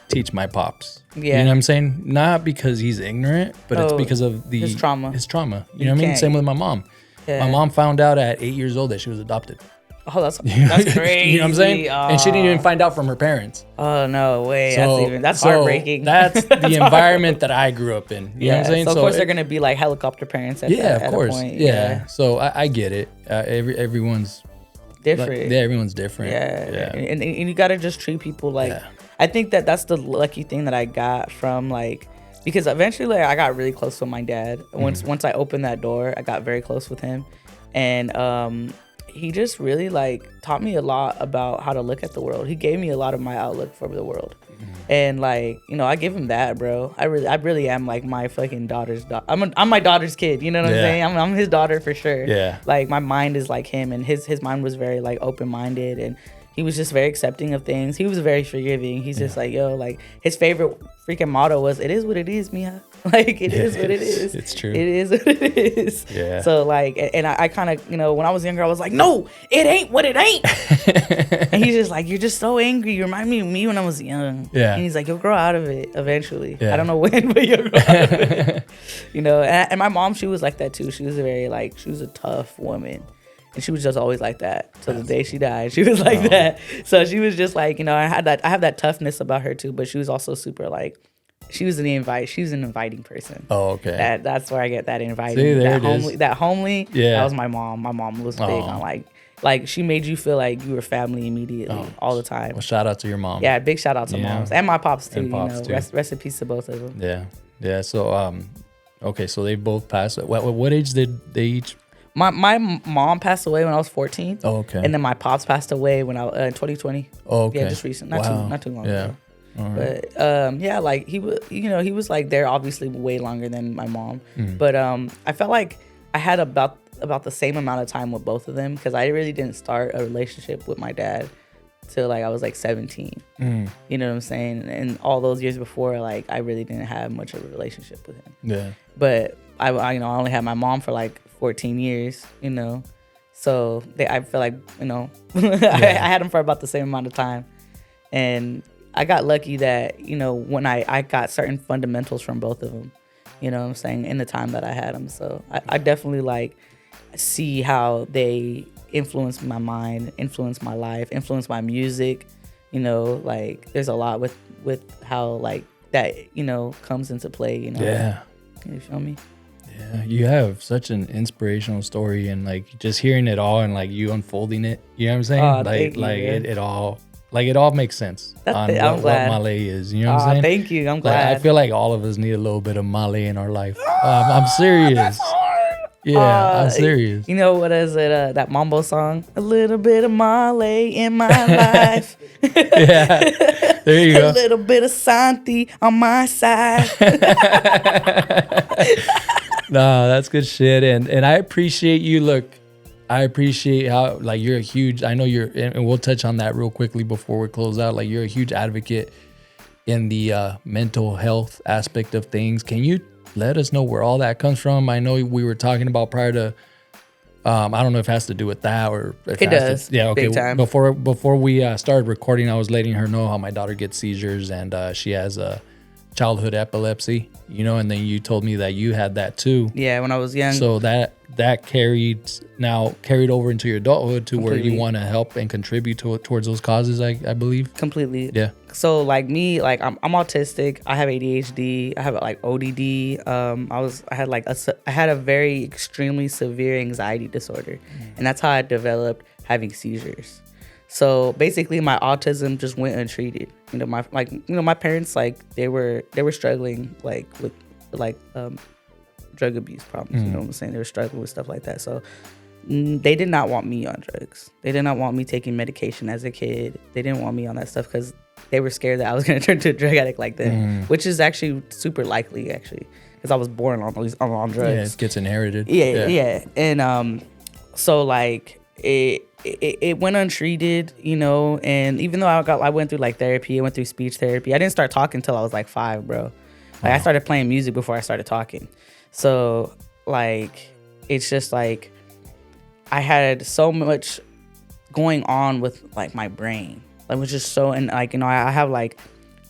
teach my pops. Yeah. You know what I'm saying? Not because he's ignorant, but it's because of his trauma. You know what I mean? Same with my mom. Yeah. My mom found out at 8 years old that she was adopted. Oh, that's crazy. You know what I'm saying? And she didn't even find out from her parents. Oh, no way. That's heartbreaking. That's the environment that I grew up in. You know what I'm saying? So, of course, they're going to be like helicopter parents at of course. a point. Yeah. So, I get it. Everyone's different. Everyone's different. Yeah. And you got to just treat people like, I think that's the lucky thing that I got from like, because eventually like, I got really close with my dad. Once I opened that door, I got very close with him. And he just really like taught me a lot about how to look at the world. He gave me a lot of my outlook for the world. And like, you know, I give him that, bro. I really am like my fucking daughter's I'm my daughter's kid, you know what I'm saying? I'm his daughter for sure. Yeah. Like my mind is like him, and his mind was very like open-minded, and he was just very accepting of things. He was very forgiving. He's just like, yo, like his favorite freaking motto was, "It is what it is, Mia." Like it is what it is. It's true. It is what it is. Yeah. So like, and I kind of, you know, when I was younger, I was like, no, it ain't what it ain't. And he's just like, you're just so angry. You remind me of me when I was young. Yeah. And he's like, you'll grow out of it eventually. Yeah. I don't know when, but you'll grow out of it. You know, and my mom, she was like that too. She was she was a tough woman. And she was just always like that till the day she died. She was like that. So she was just like, you know, I have that toughness about her too, but she was also super like, she was an inviting person. Oh, okay. That's where I get that inviting. See, there that homely. Yeah. That was my mom. My mom was big on like she made you feel like you were family immediately all the time. Well, shout out to your mom. Yeah, big shout out to moms and my pops too. Pops too. Rest in peace to both of them. Yeah, yeah. So okay, so they both passed. What age did they each? My mom passed away when I was 14. Oh, okay. And then my pops passed away when I in 2020. Oh, okay. Yeah, just recent. Not too long ago. Right. But yeah, like he was like there obviously way longer than my mom. But I felt like I had about the same amount of time with both of them, because I really didn't start a relationship with my dad till like I was like 17. You know what I'm saying? And all those years before, like I really didn't have much of a relationship with him. Yeah. But I only had my mom for like 14 years, you know. So I feel like, you know, I had them for about the same amount of time. And I got lucky that, you know, when I got certain fundamentals from both of them, you know what I'm saying, in the time that I had them. So I definitely like see how they influence my mind, influence my life, influence my music. You know, like there's a lot with how like that, you know, comes into play, you know. Yeah. You feel me? Yeah, you have such an inspirational story, and like just hearing it all and like you unfolding it, you know what I'm saying? It all makes sense on what Mahlleh is. You know what I'm saying? Thank you. I'm glad. Like, I feel like all of us need a little bit of Mahlleh in our life. I'm serious. Yeah, I'm serious. You know what is it? That mambo song? A little bit of Mahlleh in my life. Yeah, there you go. A little bit of Santi on my side. No, that's good shit, and I appreciate you. Look, I appreciate how like you're a huge. I know you're, and we'll touch on that real quickly before we close out. Like you're a huge advocate in the mental health aspect of things. Can you let us know where all that comes from? I know we were talking about prior to. I don't know if it has to do with that or if it does. Yeah, okay. Big time. Before we started recording, I was letting her know how my daughter gets seizures, and she has a childhood epilepsy, you know, and then you told me that you had that too. Yeah, when I was young. So that carried over into your adulthood to where you want to help and contribute towards those causes, I believe. Completely. Yeah. So like me, like I'm autistic. I have ADHD. I have like ODD. I had a very extremely severe anxiety disorder, and that's how I developed having seizures. So basically, my autism just went untreated. You know, my parents, like they were struggling like with like drug abuse problems. You know what I'm saying? They were struggling with stuff like that. So they did not want me on drugs. They did not want me taking medication as a kid. They didn't want me on that stuff because they were scared that I was gonna turn to a drug addict like them, which is actually super likely, actually, because I was born on drugs. Yeah, it gets inherited. Yeah. And so like. It went untreated, you know, and even though I went through like therapy, I went through speech therapy. I didn't start talking until I was like 5, bro. Like I started playing music before I started talking. So like it's just like I had so much going on with like my brain. Like it was just so, and like, you know, I have like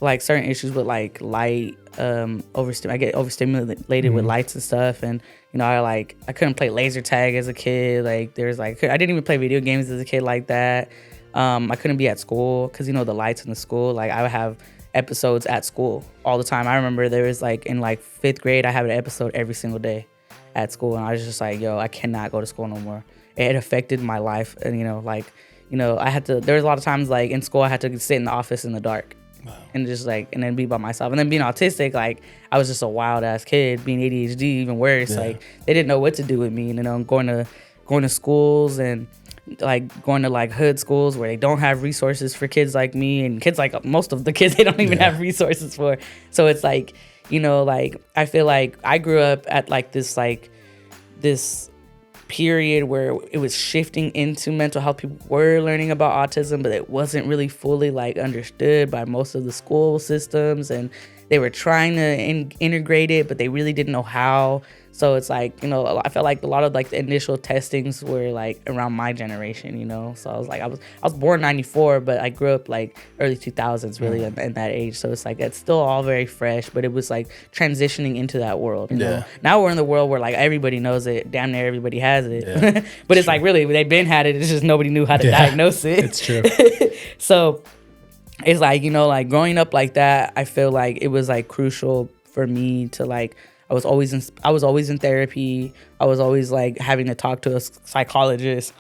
like certain issues with like light, I get overstimulated with lights and stuff, and I couldn't play laser tag as a kid. Like there's like I didn't even play video games as a kid like that. I couldn't be at school because the lights in the school. Like I would have episodes at school all the time. I remember there was like in like 5th grade, I had an episode every single day at school, and I was just like, yo, I cannot go to school no more. It affected my life, and I had to. There was a lot of times like in school I had to sit in the office in the dark. Wow. And just like, and then be by myself. And then being autistic, like I was just a wild ass kid. Being ADHD, even worse. Yeah. Like they didn't know what to do with me. Going to schools and like going to like hood schools where they don't have resources for kids like me, and kids like most of the kids they don't even have resources for. So it's like, like I feel like I grew up at like this period where it was shifting into mental health. People were learning about autism, but it wasn't really fully like understood by most of the school systems, and they were trying to integrate it, but they really didn't know how. So it's like, I felt like a lot of like the initial testings were like around my generation, So I was like, I was born 94, but I grew up like early 2000s really in that age. So it's like, it's still all very fresh, but it was like transitioning into that world. You know? Now we're in the world where like everybody knows it, damn near everybody has it. Yeah. But it's like really, they've been had it. It's just nobody knew how to diagnose it. It's true. So it's like, like growing up like that, I feel like it was like crucial for me to like, I was always in therapy. I was always like having to talk to a psychologist.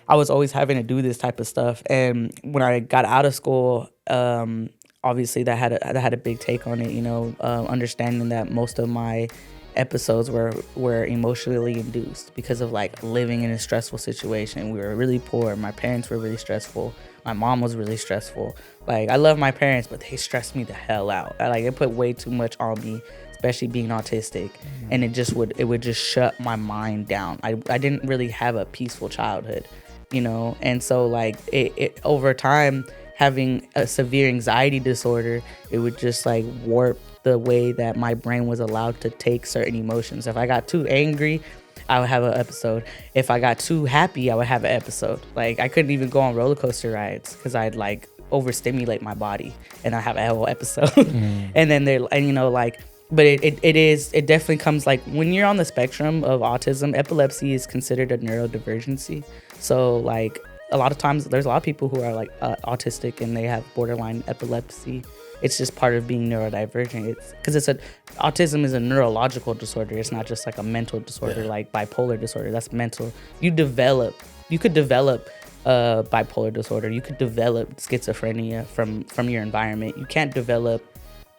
I was always having to do this type of stuff. And when I got out of school, obviously that had a big take on it. Understanding that most of my episodes were emotionally induced because of like living in a stressful situation. We were really poor. My parents were really stressful. My mom was really stressful. Like I love my parents, but they stressed me the hell out. It put way too much on me, especially being autistic, and it would just shut my mind down. I didn't really have a peaceful childhood, and so like it over time, having a severe anxiety disorder, it would just like warp the way that my brain was allowed to take certain emotions. If I got too angry, I would have an episode. If I got too happy, I would have an episode. Like I couldn't even go on roller coaster rides because I'd like overstimulate my body, and I have a whole episode. And then but it definitely comes like when you're on the spectrum of autism. Epilepsy is considered a neurodivergency. So like a lot of times there's a lot of people who are like autistic and they have borderline epilepsy. It's just part of being neurodivergent. It's because autism is a neurological disorder. It's not just like a mental disorder like bipolar disorder. That's mental. You could develop bipolar disorder. You could develop schizophrenia from your environment. You can't develop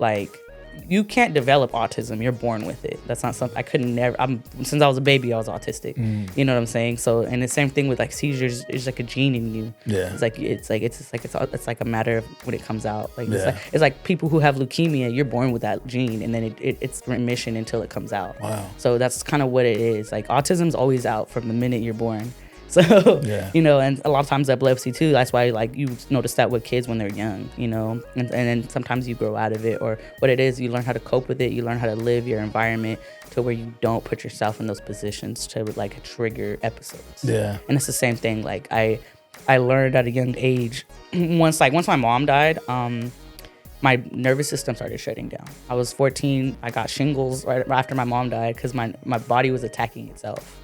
autism. You're born with it. That's not something I couldn't never. Since I was a baby, I was autistic. You know what I'm saying? So, and the same thing with like seizures. It's like a gene in you. Yeah. It's like a matter of when it comes out. Like it's like people who have leukemia. You're born with that gene, and then it's remission until it comes out. Wow. So that's kind of what it is. Like autism's always out from the minute you're born. So, and a lot of times epilepsy too. That's why like you notice that with kids when they're young, and then sometimes you grow out of it, or what it is, you learn how to cope with it. You learn how to live your environment to where you don't put yourself in those positions to like trigger episodes. Yeah. And it's the same thing. Like I learned at a young age, once my mom died, my nervous system started shutting down. I was 14. I got shingles right after my mom died because my body was attacking itself.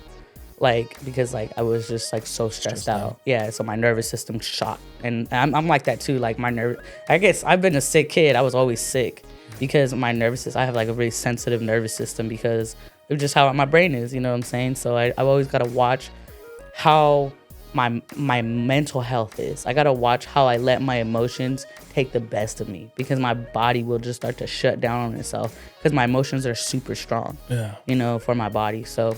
Like, because like I was just like so stressed out. Yeah, so my nervous system shot. And I'm like that too. Like I guess I've been a sick kid. I was always sick because my nervous system, I have like a really sensitive nervous system because of just how my brain is, you know what I'm saying? So I've always got to watch how my mental health is. I got to watch how I let my emotions take the best of me because my body will just start to shut down on itself because my emotions are super strong, for my body. So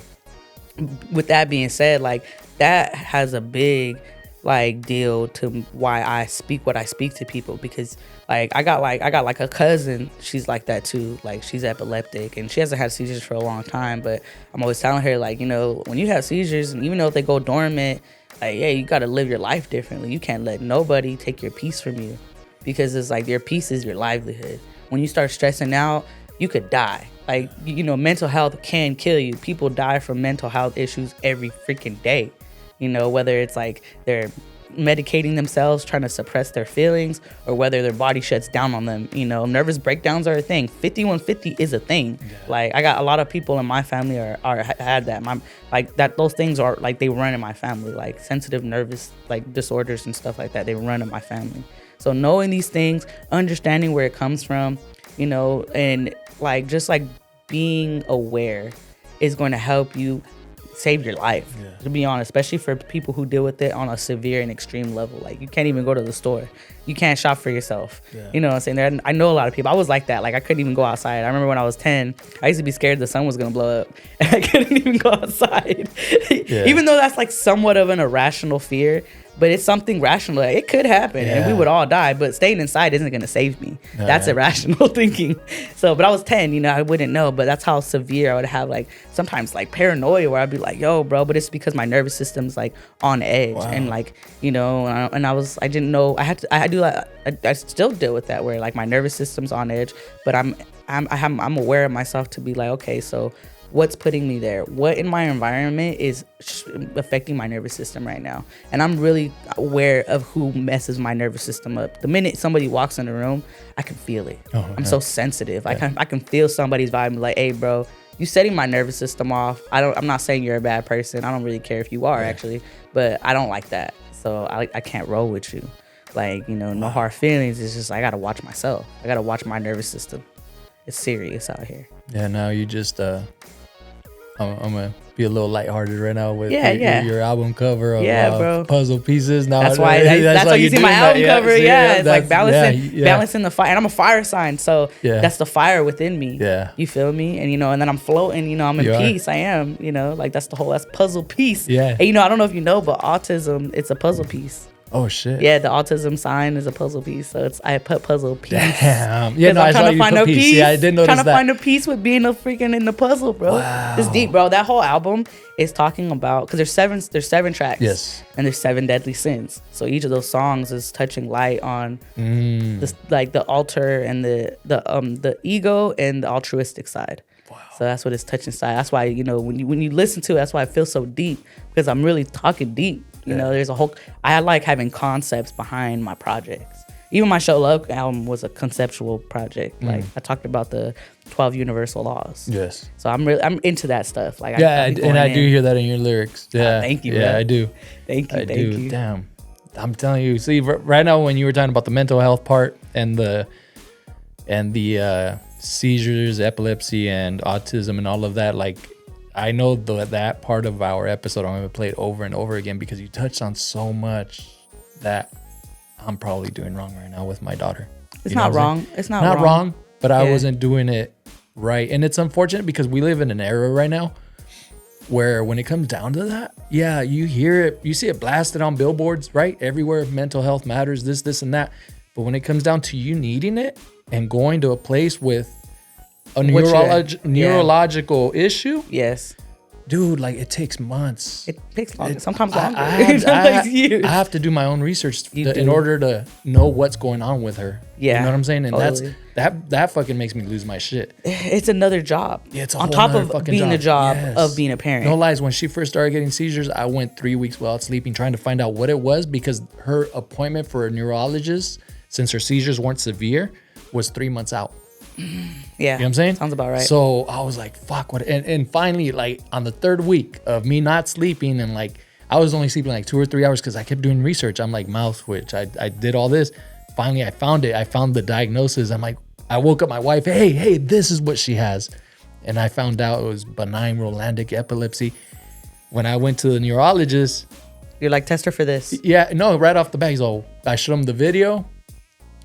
with that being said, like that has a big like deal to why I speak what I speak to people, because like I got like a cousin, she's like that too. Like she's epileptic and she hasn't had seizures for a long time, but I'm always telling her like, when you have seizures, and even though if they go dormant, like you got to live your life differently. You can't let nobody take your peace from you, because it's like your peace is your livelihood. When you start stressing out, you could die. Like, mental health can kill you. People die from mental health issues every freaking day. Whether it's like they're, medicating themselves, trying to suppress their feelings, or whether their body shuts down on them. You know, nervous breakdowns are a thing. 5150 is a thing. Yeah. Like, I got a lot of people in my family had that. Those things are like, they run in my family, like sensitive nervous like disorders and stuff like that. They run in my family. So knowing these things, understanding where it comes from, you know, and like just like being aware is going to help you save your life, to be honest, especially for people who deal with it on a severe and extreme level. Like, you can't even go to the store. You can't shop for yourself. You know what I'm saying? I know a lot of people. I was like that. Like, I couldn't even go outside. I remember when I was 10, I used to be scared the sun was going to blow up. And I couldn't even go outside. Even though that's like somewhat of an irrational fear, but it's something rational. Like, it could happen and we would all die, but staying inside isn't going to save me. That's irrational thinking. So, but I was 10, you know, I wouldn't know, but that's how severe I would have, like, sometimes like paranoia where I'd be like, yo, bro, but it's because my nervous system's like on edge. And like, you know, I didn't know, I still deal with that where like my nervous system's on edge, but I'm aware of myself to be like, okay, so what's putting me there? What in my environment is affecting my nervous system right now? And I'm really aware of who messes my nervous system up. The minute somebody walks in the room, I can feel it. I'm so sensitive. I can feel somebody's vibe. Like, hey, bro, you setting my nervous system off. I'm not saying you're a bad person. I don't really care if you are actually, but I don't like that. So I can't roll with you. Like, you know, no hard feelings. It's just I gotta watch myself. I gotta watch my nervous system. It's serious out here. Yeah. Now you just I'm gonna be a little lighthearted right now with your album cover of puzzle pieces. Now that's why you see my album cover. It's like balancing the fire. And I'm a fire sign, so that's the fire within me. You feel me? And you know, and then I'm floating. You know, I'm in peace. I am. You know, like that's puzzle piece. And you know, I don't know if you know, but autism, it's a puzzle piece. Oh shit! Yeah, the autism sign is a puzzle piece, so I put puzzle piece. Damn. Yeah, no, I'm trying to find a piece. Yeah, I didn't notice that. Trying to find a piece with being a freaking in the puzzle, bro. Wow. It's deep, bro. That whole album is talking about, because there's seven tracks. Yes. And there's 7 deadly sins. So each of those songs is touching light on this, like the alter and the ego and the altruistic side. Wow. So that's what it's touching side. That's why, you know, when you listen to it, that's why it feels so deep, because I'm really talking deep. You know, there's I like having concepts behind my projects. Even my Show Love album was a conceptual project. Like, I talked about the 12 universal laws. Yes. So I'm into that stuff. Like, I do hear that in your lyrics. Yeah. Thank you. Yeah, bro. I do. Thank you. Damn. I'm telling you. See, right now when you were talking about the mental health part and the seizures, epilepsy, and autism and all of that, like, I know that part of our episode, I'm going to play it over and over again because you touched on so much that I'm probably doing wrong right now with my daughter. It's not wrong. It's not wrong, but I wasn't doing it right. And it's unfortunate because we live in an era right now where when it comes down to that, you hear it, you see it blasted on billboards, right? Everywhere, mental health matters, this, and that. But when it comes down to you needing it and going to a place with a neurological issue, dude, like, it takes months. It takes longer. Sometimes longer. I have to do my own research in order to know what's going on with her. You know what I'm saying? And totally. that fucking makes me lose my shit. It's another job. Yeah, it's on top of being a job of being a parent. No lies. When she first started getting seizures, I went 3 weeks without sleeping trying to find out what it was, because her appointment for a neurologist, since her seizures weren't severe, was 3 months out. Yeah. You know what I'm saying? Sounds about right. So I was like, fuck, what? And finally, like, on the 3rd week of me not sleeping, and like, I was only sleeping like 2 or 3 hours because I kept doing research. I'm like, mouth switch. I did all this. Finally, I found it. I found the diagnosis. I'm like, I woke up my wife, hey, this is what she has. And I found out it was benign Rolandic epilepsy. When I went to the neurologist, you're like, test her for this. Yeah, no, right off the bat, I showed him the video.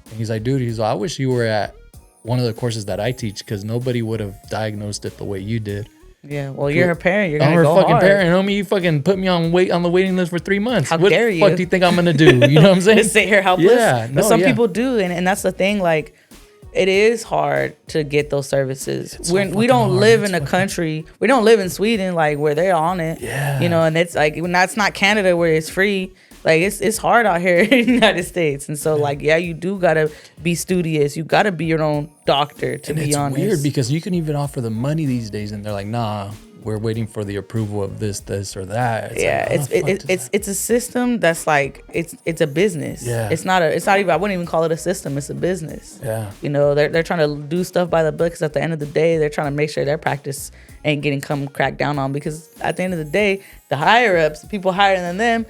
And he's like, dude, I wish you were at one of the courses that I teach, because nobody would have diagnosed it the way you did. Yeah, well, you're her parent. You're gonna I'm her go fucking hard. parent, homie. You fucking put me on the waiting list for 3 months. How dare you? What the fuck do you think I'm gonna do? You know what I'm saying? Just sit here helpless. Yeah, but some people do, and that's the thing. Like, it is hard to get those services. We don't live in a country. We don't live in Sweden, like, where they're on it. Yeah, you know, and it's like, that's not Canada where it's free. Like, it's hard out here in the United States. And so, like, you do got to be studious. You got to be your own doctor, to be honest. It's weird because you can even offer the money these days, and they're like, nah, we're waiting for the approval of this or that. It's a system that's like it's a business. Yeah. It's not even, I wouldn't even call it a system. It's a business. Yeah. You know, they're trying to do stuff by the book, because at the end of the day, they're trying to make sure their practice ain't getting cracked down on, because at the end of the day, the higher ups, the people higher than them,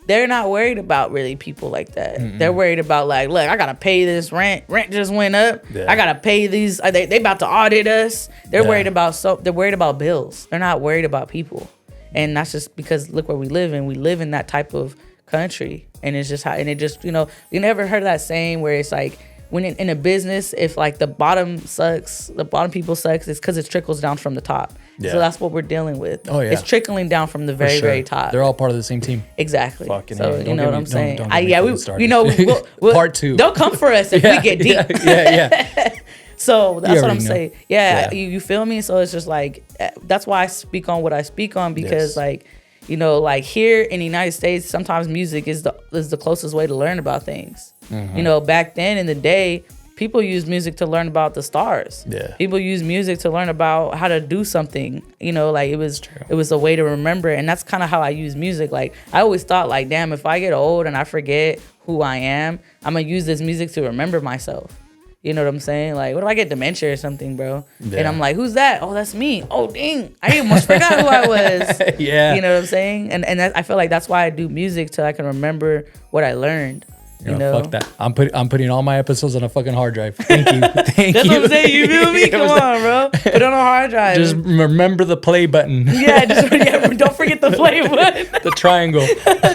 they're not worried about really people like that. Mm-mm. They're worried about like, look, I gotta pay this rent. Rent just went up. Yeah. I gotta pay these. They about to audit us. They're worried about bills. They're not worried about people. And that's just because look where we live in. We live in that type of country, and it's just how. And it just, you know, you never heard of that saying where it's like, when in a business, if like the bottom people sucks, it's because it trickles down from the top. Yeah. So that's what we're dealing with. Oh yeah, it's trickling down from the very very top. They're all part of the same team. Exactly. Fucking so you know what I'm saying? Don't part 2. They'll come for us if we get deep. Yeah. So that's what I'm saying. Yeah. You feel me? So it's just like, that's why I speak on what I speak on, because like, you know, like here in the United States, sometimes music is the closest way to learn about things. Mm-hmm. You know, back then in the day, people used music to learn about the stars. Yeah. People used music to learn about how to do something. You know, like it was a way to remember. And that's kind of how I use music. Like I always thought like, damn, if I get old and I forget who I am, I'm going to use this music to remember myself. You know what I'm saying? Like, what if I get dementia or something, bro? Yeah. And I'm like, who's that? Oh, that's me. Oh, dang. I almost forgot who I was. Yeah. You know what I'm saying? And I feel like that's why I do music, till I can remember what I learned. You know? Fuck that. I'm putting all my episodes on a fucking hard drive. Thank you. That's what I'm saying. You feel me? Come on, bro. Put it on a hard drive. Just remember the play button. Don't forget the play button. The triangle.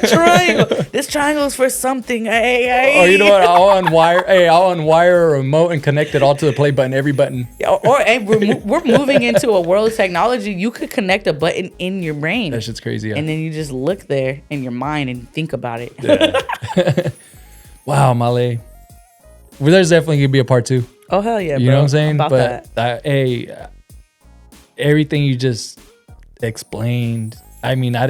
Triangle. This triangle is for something. Hey. Or you know what? I'll unwire a remote and connect it all to the play button. Every button. We're moving into a world of technology. You could connect a button in your brain. That shit's crazy. Yeah. And then you just look there in your mind and think about it. Yeah. Wow, Mahlleh. Well, there's definitely gonna be a part 2. Oh hell yeah, bro. You know what I'm saying? About that. Everything you just explained. I mean, I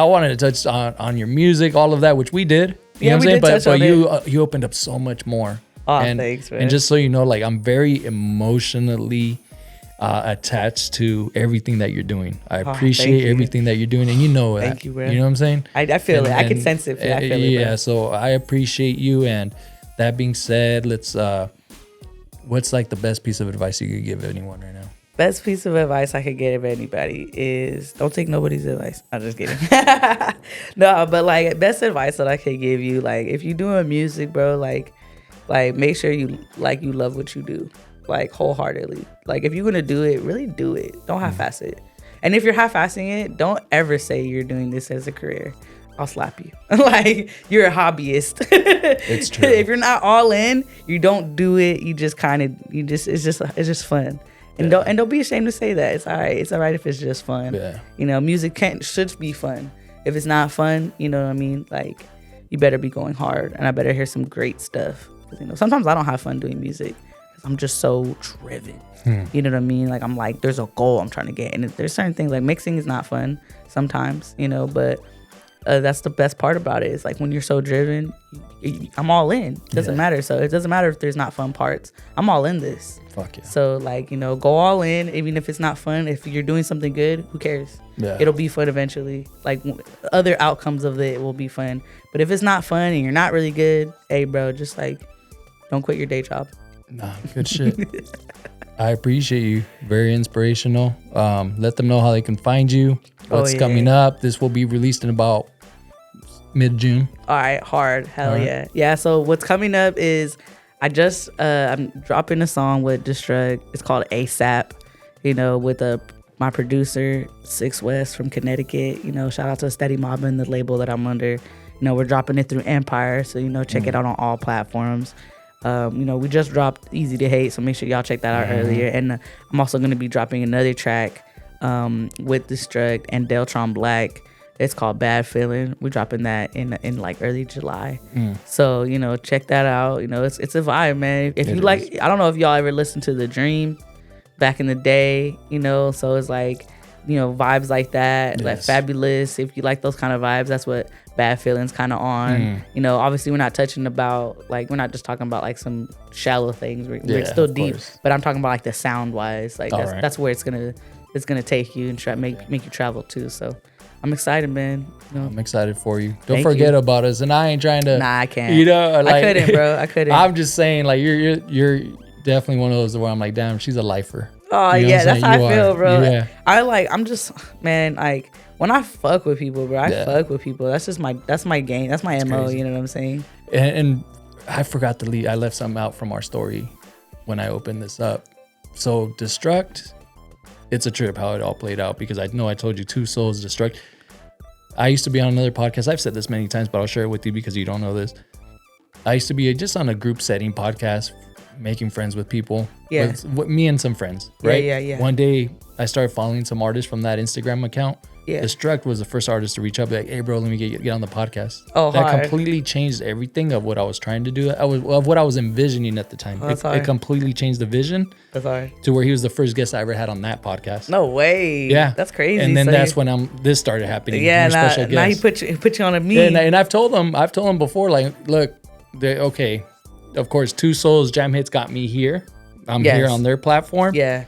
wanted to touch on your music, all of that, which we did. You know what I'm saying? But you opened up so much more. Oh, thanks, man. And just so you know, like I'm very emotionally attached to everything that you're doing. I appreciate everything that you're doing, and you know that. Thank you, bro. You know what I'm saying? I feel it. I can sense it. I feel it, yeah. So I appreciate you. And that being said, let's. What's like the best piece of advice you could give anyone right now? Best piece of advice I could give anybody is don't take nobody's advice. I'm just kidding. No, but like best advice that I could give you, like if you're doing music, bro, like make sure you love what you do. Like wholeheartedly. Like if you're gonna do it, really do it. Don't half-ass it. And if you're half-assing it, don't ever say you're doing this as a career. I'll slap you. Like you're a hobbyist. It's true. If you're not all in, you don't do it. You just it's just fun. And don't be ashamed to say that. It's all right. It's all right if it's just fun. Yeah. You know, music should be fun. If it's not fun, you know what I mean? Like you better be going hard, and I better hear some great stuff. 'Cause, you know, sometimes I don't have fun doing music. I'm just so driven. You know what I mean? Like I'm like, there's a goal I'm trying to get. And there's certain things like mixing is not fun sometimes, you know, but that's the best part about it. It's like when you're so driven, I'm all in. It doesn't matter. So it doesn't matter if there's not fun parts. I'm all in this. Fuck yeah. So like, you know, go all in. Even if it's not fun, if you're doing something good, who cares? Yeah. It'll be fun eventually. Like other outcomes of it will be fun. But if it's not fun and you're not really good, hey bro, just like don't quit your day job. Nah, good shit. I appreciate you. Very inspirational. Let them know how they can find you. What's coming up. This will be released in about mid-June. All right, hard. Hell yeah. Yeah, so what's coming up is I'm dropping a song with Destruct. It's called ASAP, you know, with my producer, 6 West from Connecticut. You know, shout out to Steady Mobbin, the label that I'm under. You know, we're dropping it through Empire, so, you know, check it out on all platforms. You know, we just dropped Easy to Hate, so make sure y'all check that out earlier. And I'm also going to be dropping another track with Destruct and Deltron Black. It's called Bad Feeling. We're dropping that in like early July. So, you know, check that out. You know, it's a vibe, man. If you like, I don't know if y'all ever listened to The Dream back in the day, you know, so it's like, you know, vibes like that, like Fabulous. If you like those kind of vibes, that's what Bad Feelings kind of on. You know, obviously we're not touching about, like, we're not just talking about like some shallow things. We're still deep, but I'm talking about like the sound wise, like that's where it's gonna it's gonna take you and make you travel too. So I'm excited, man. You know? I'm excited for you. Don't Thank forget you. about us. And I ain't trying to. Nah, I can't. You know, like, I couldn't, bro. I couldn't. I'm just saying, like, you're definitely one of those where I'm like, damn, she's a lifer. Oh You know yeah, what I'm that's how saying? I You feel, are. bro. Yeah. I'm just, man, like when I fuck with people, bro, I fuck with people. That's just my game. That's my MO. crazy. You know what I'm saying? And I forgot to leave. I left something out from our story when I opened this up. So Destruct, it's a trip how it all played out, because I know I told you Two Souls Destruct. I used to be on another podcast. I've said this many times, but I'll share it with you because you don't know this. I used to be just on a group setting podcast, making friends with people. Yeah. With me and some friends, right? Yeah. One day I started following some artists from that Instagram account. Yeah. Destruct was the first artist to reach up, like, hey bro, let me get on the podcast. Oh, that hard. completely changed everything of what I was trying to do. Of what I was envisioning at the time. Oh, that's It hard. completely changed the vision That's hard. to where he was the first guest I ever had on that podcast. No way. Yeah, That's crazy. And then So that's when this started happening. Yeah, Your special now he guest. put you on a me. Yeah, and I've told him before, like, look, okay, of course, Two Souls Jam Hits got me here. I'm here on their platform. Yeah.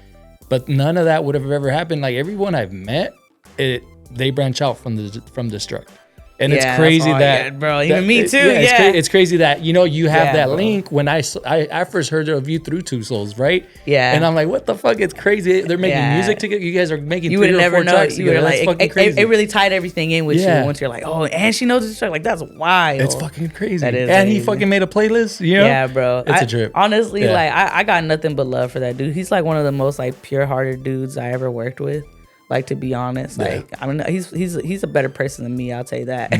But none of that would have ever happened. Like, everyone I've met, they branch out from Destruct. And it's crazy that, bro, even me too. It's crazy that, you know, you have that bro. link. When I first heard of you through Two Souls, right? Yeah. And I'm like, what the fuck? It's crazy. They're making music together. You guys are making you 3 would or 4 never know. tracks You together. were That's like, fucking crazy. it really tied everything in with you Yeah. once you're like, oh, and she knows this track. Like, that's wild. It's fucking crazy. That is and he crazy. fucking made a playlist, you know? Yeah, bro. It's a trip. Honestly, Yeah. like, I got nothing but love for that dude. He's like one of the most like pure-hearted dudes I ever worked with. Like, to be honest, like, I mean, he's a better person than me. I'll tell you that.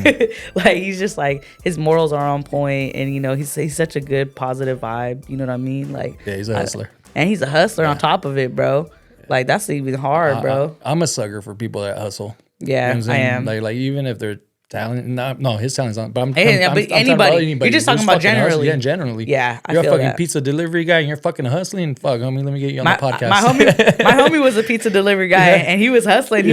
Like, he's just like, his morals are on point, and you know, he's such a good positive vibe. You know what I mean? Like, Yeah, he's a hustler. And he's a hustler on top of it, bro. Like, that's even hard, bro. I'm a sucker for people that hustle. Yeah, You know what I'm saying? I am. Like even if they're talent, no, his talent's not. But I'm But talking about anybody. You're just talking about fucking hustle. generally. Yeah, generally. Yeah, I you're feel a fucking that. pizza delivery guy, and you're fucking hustling. Fuck, homie, let me get you on the podcast. My homie was a pizza delivery guy, and he was hustling.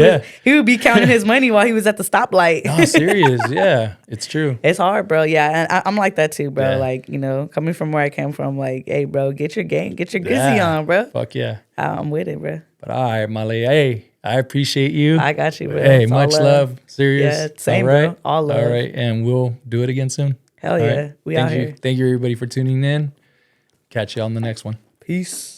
He would be counting his money while he was at the stoplight. Oh, serious? Yeah, it's true. It's hard, bro. Yeah, and I'm like that too, bro. Yeah. Like, you know, coming from where I came from, like, hey, bro, get your gizzy on, bro. Fuck yeah. I'm with it, bro. But all right, Mahlleh, hey, I appreciate you. I got you, bro. Hey, It's all much love. Serious. Yeah, same, all right? bro. All love. All right, and we'll do it again soon. Hell All yeah. right? We Thank out you. here. Thank you, everybody, for tuning in. Catch you on the next one. Peace.